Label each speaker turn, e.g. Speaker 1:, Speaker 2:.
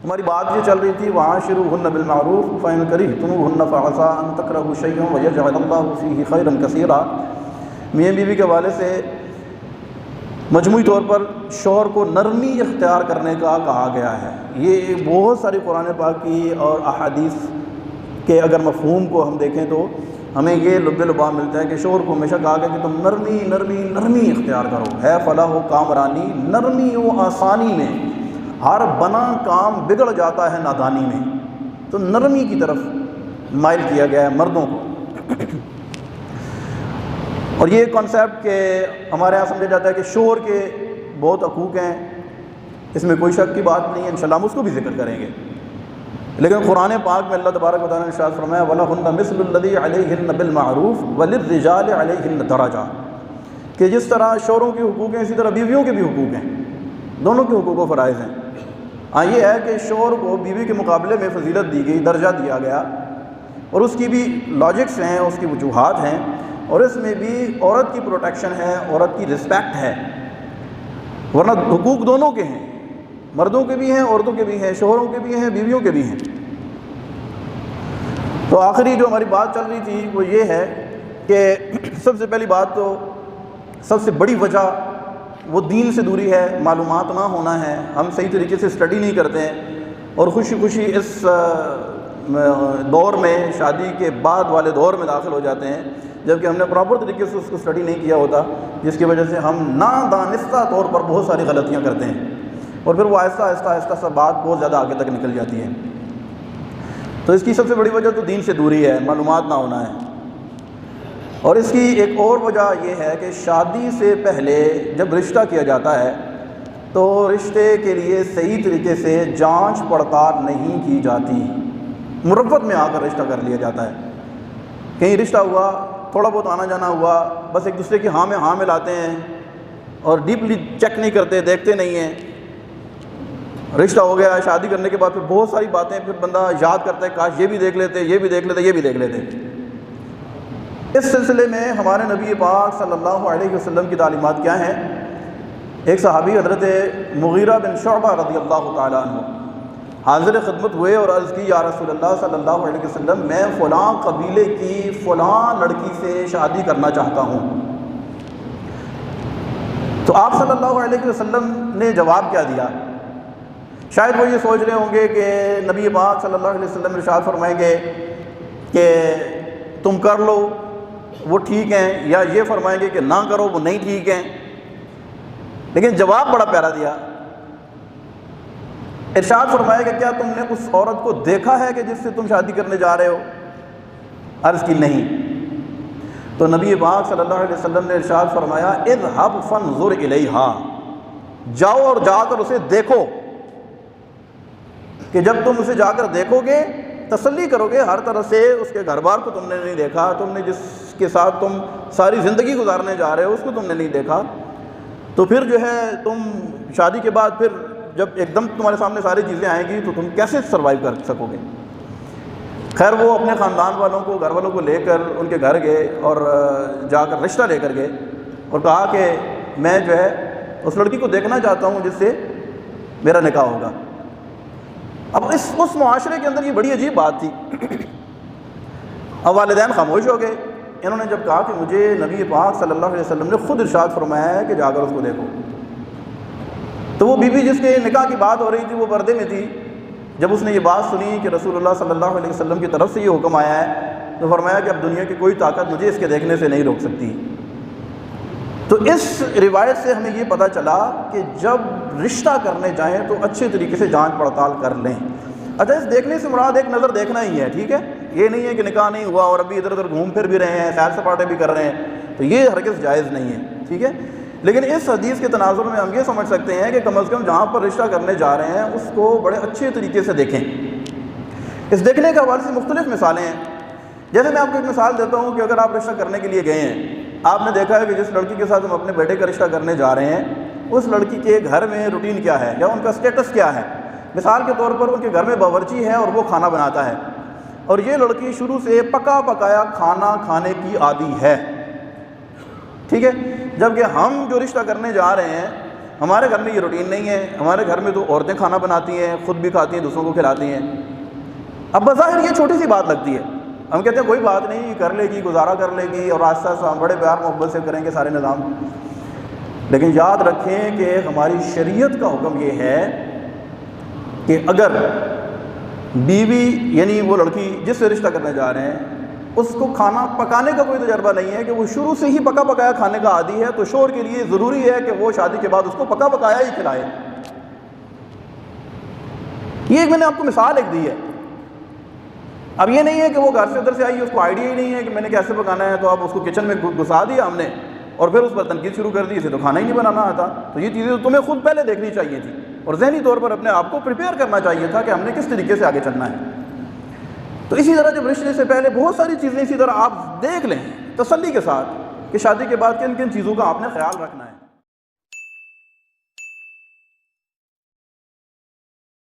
Speaker 1: ہماری بات یہ چل رہی تھی وعاشروہن بالمعروف فإن کرہتموہن فعسى ان تکرہوا شیئا ویجعل اللہ فیہ خیرا کثیرا۔ میاں بیوی کے حوالے سے مجموعی طور پر شوہر کو نرمی اختیار کرنے کا کہا گیا ہے۔ یہ بہت ساری قرآن پاک کی اور احادیث کے اگر مفہوم کو ہم دیکھیں تو ہمیں یہ لب لباب ملتا ہے کہ شوہر کو ہمیشہ کہا گیا کہ تم نرمی نرمی نرمی اختیار کرو، ہے فلاح و کامرانی، نرمی و آسانی میں۔ ہر بنا کام بگڑ جاتا ہے نادانی میں، تو نرمی کی طرف مائل کیا گیا ہے مردوں کو۔ اور یہ کانسیپٹ کہ ہمارے یہاں سمجھا جاتا ہے کہ شوہر کے بہت حقوق ہیں، اس میں کوئی شک کی بات نہیں ہے، انشاءاللہ ہم اس کو بھی ذکر کریں گے۔ لیکن قرآن پاک میں اللہ تبارک و تعالیٰ نے ارشاد فرمایا وَلَهُنَّ مِثْلُ الَّذِي عَلَيْهِنَّ بِالْمَعْرُوفِ وَلِلرِّجَالِ عَلَيْهِنَّ دَرَجَةٌ، کہ جس طرح شوہروں کے حقوق ہیں اسی طرح بیویوں کے بھی حقوق ہیں، دونوں کے حقوق و فرائض ہیں۔ ہاں یہ ہے کہ شوہر کو بیوی کے مقابلے میں فضیلت دی گئی، درجہ دیا گیا، اور اس کی بھی لاجکس ہیں، اس کی وجوہات ہیں، اور اس میں بھی عورت کی پروٹیکشن ہے، عورت کی رسپیکٹ ہے، ورنہ حقوق دونوں کے ہیں، مردوں کے بھی ہیں، عورتوں کے بھی ہیں، شوہروں کے بھی ہیں، بیویوں کے بھی ہیں۔ تو آخری جو ہماری بات چل رہی تھی وہ یہ ہے کہ سب سے پہلی بات تو سب سے بڑی وجہ وہ دین سے دوری ہے، معلومات نہ ہونا ہے، ہم صحیح طریقے سے اسٹڈی نہیں کرتے ہیں، اور خوشی خوشی اس دور میں شادی کے بعد والے دور میں داخل ہو جاتے ہیں، جبکہ ہم نے پراپر طریقے سے اس کو اسٹڈی نہیں کیا ہوتا، جس کی وجہ سے ہم نادانستہ طور پر بہت ساری غلطیاں کرتے ہیں، اور پھر وہ آہستہ آہستہ آہستہ سب بات بہت زیادہ آگے تک نکل جاتی ہے۔ تو اس کی سب سے بڑی وجہ تو دین سے دوری ہے، معلومات نہ ہونا ہے۔ اور اس کی ایک اور وجہ یہ ہے کہ شادی سے پہلے جب رشتہ کیا جاتا ہے تو رشتے کے لیے صحیح طریقے سے جانچ پڑتال نہیں کی جاتی، مروت میں آ کر رشتہ کر لیا جاتا ہے۔ کہیں رشتہ ہوا، تھوڑا بہت آنا جانا ہوا، بس ایک دوسرے کی ہاں میں ہاں ملاتے ہیں اور ڈیپلی چیک نہیں کرتے، دیکھتے نہیں ہیں۔ رشتہ ہو گیا، شادی کرنے کے بعد پھر بہت ساری باتیں پھر بندہ یاد کرتا ہے، کاش یہ بھی دیکھ لیتے، یہ بھی دیکھ لیتے، یہ بھی دیکھ لیتے۔ اس سلسلے میں ہمارے نبی پاک صلی اللہ علیہ وسلم کی تعلیمات کیا ہیں؟ ایک صحابی حضرت مغیرہ بن شعبہ رضی اللہ تعالیٰ عنہ حاضر خدمت ہوئے اور عرض کی یا رسول اللہ صلی اللہ علیہ وسلم، میں فلاں قبیلے کی فلاں لڑکی سے شادی کرنا چاہتا ہوں۔ تو آپ صلی اللہ علیہ وسلم نے جواب کیا دیا؟ شاید وہ یہ سوچ رہے ہوں گے کہ نبی پاک صلی اللہ علیہ وسلم ارشاد فرمائیں گے کہ تم کر لو وہ ٹھیک ہیں، یا یہ فرمائیں گے کہ نہ کرو وہ نہیں ٹھیک ہیں۔ لیکن جواب بڑا پیارا دیا، ارشاد فرمایا کہ کیا تم نے اس عورت کو دیکھا ہے کہ جس سے تم شادی کرنے جا رہے ہو؟ عرض کی نہیں۔ تو نبی پاک صلی اللہ علیہ وسلم نے ارشاد فرمایا اذهب فانظر الیہا، جاؤ اور جا کر اسے دیکھو، کہ جب تم اسے جا کر دیکھو گے تسلی کرو گے ہر طرح سے، اس کے گھر بار کو تم نے نہیں دیکھا، تم نے جس کے ساتھ تم ساری زندگی گزارنے جا رہے ہو اس کو تم نے نہیں دیکھا، تو پھر جو ہے تم شادی کے بعد پھر جب ایک دم تمہارے سامنے ساری چیزیں آئیں گی تو تم کیسے سروائیو کر سکو گے؟ خیر وہ اپنے خاندان والوں کو، گھر والوں کو لے کر ان کے گھر گئے اور جا کر رشتہ لے کر گئے اور کہا کہ میں جو ہے اس لڑکی کو دیکھنا چاہتا ہوں جس سے میرا نکاح ہوگا۔ اب اس معاشرے کے اندر یہ بڑی عجیب بات تھی۔ اب والدین خاموش ہو گئے، انہوں نے جب کہا کہ مجھے نبی پاک صلی اللہ علیہ وسلم نے خود ارشاد فرمایا ہے کہ جا کر اس کو دیکھو، تو وہ بی بی جس کے نکاح کی بات ہو رہی تھی وہ پردے میں تھی، جب اس نے یہ بات سنی کہ رسول اللہ صلی اللہ علیہ وسلم کی طرف سے یہ حکم آیا ہے تو فرمایا کہ اب دنیا کی کوئی طاقت مجھے اس کے دیکھنے سے نہیں روک سکتی۔ تو اس روایت سے ہمیں یہ پتہ چلا کہ جب رشتہ کرنے جائیں تو اچھے طریقے سے جانچ پڑتال کر لیں۔ اچھا، اس دیکھنے سے مراد ایک نظر دیکھنا ہی ہے، ٹھیک ہے، یہ نہیں ہے کہ نکاح نہیں ہوا اور ابھی ادھر ادھر گھوم پھر بھی رہے ہیں، سیر سپاٹے بھی کر رہے ہیں، تو یہ ہرگز جائز نہیں ہے، ٹھیک ہے۔ لیکن اس حدیث کے تناظر میں ہم یہ سمجھ سکتے ہیں کہ کم از کم جہاں پر رشتہ کرنے جا رہے ہیں اس کو بڑے اچھے طریقے سے دیکھیں۔ اس دیکھنے کے حوالے سے مختلف مثالیں ہیں، جیسے میں آپ کو ایک مثال دیتا ہوں کہ اگر آپ رشتہ کرنے کے لیے گئے ہیں، آپ نے دیکھا ہے کہ جس لڑکی کے ساتھ ہم اپنے بیٹے کا رشتہ کرنے جا رہے ہیں اس لڑکی کے گھر میں روٹین کیا ہے یا ان کا سٹیٹس کیا ہے۔ مثال کے طور پر ان کے گھر میں باورچی ہے اور وہ کھانا بناتا ہے، اور یہ لڑکی شروع سے پکا پکایا کھانا کھانے کی عادی ہے، ٹھیک ہے۔ جبکہ ہم جو رشتہ کرنے جا رہے ہیں ہمارے گھر میں یہ روٹین نہیں ہے، ہمارے گھر میں تو عورتیں کھانا بناتی ہیں، خود بھی کھاتی ہیں، دوسروں کو کھلاتی ہیں۔ اب بظاہر یہ چھوٹی سی بات لگتی ہے، ہم کہتے ہیں کوئی بات نہیں، کر لے گی، گزارا کر لے گی، اور آہستہ آہستہ ہم بڑے پیار محبت سے کریں گے سارے نظام۔ لیکن یاد رکھیں کہ ہماری شریعت کا حکم یہ ہے کہ اگر بیوی یعنی وہ لڑکی جس سے رشتہ کرنے جا رہے ہیں اس کو کھانا پکانے کا کوئی تجربہ نہیں ہے، کہ وہ شروع سے ہی پکا پکایا کھانے کا عادی ہے، تو شوہر کے لیے ضروری ہے کہ وہ شادی کے بعد اس کو پکا پکایا ہی کھلائے۔ یہ ایک میں نے آپ کو مثال ایک دی ہے۔ اب یہ نہیں ہے کہ وہ گھر سے ادھر سے آئی، اس کو آئیڈیا ہی نہیں ہے کہ میں نے کیسے پکانا ہے، تو اب اس کو کچن میں گھسا دیا ہم نے اور پھر اس پر تنقید شروع کر دی، اسے تو کھانا ہی نہیں بنانا آتا۔ تو یہ چیزیں تمہیں خود پہلے دیکھنی چاہیے تھی اور ذہنی طور پر اپنے آپ کو پریپیئر کرنا چاہیے تھا کہ ہم نے کس طریقے سے آگے چلنا ہے۔ تو اسی طرح جب رشتے سے پہلے بہت ساری چیزیں اسی طرح آپ دیکھ لیں تسلی کے ساتھ کہ شادی کے بعد کن کن چیزوں کا آپ نے خیال رکھنا ہے۔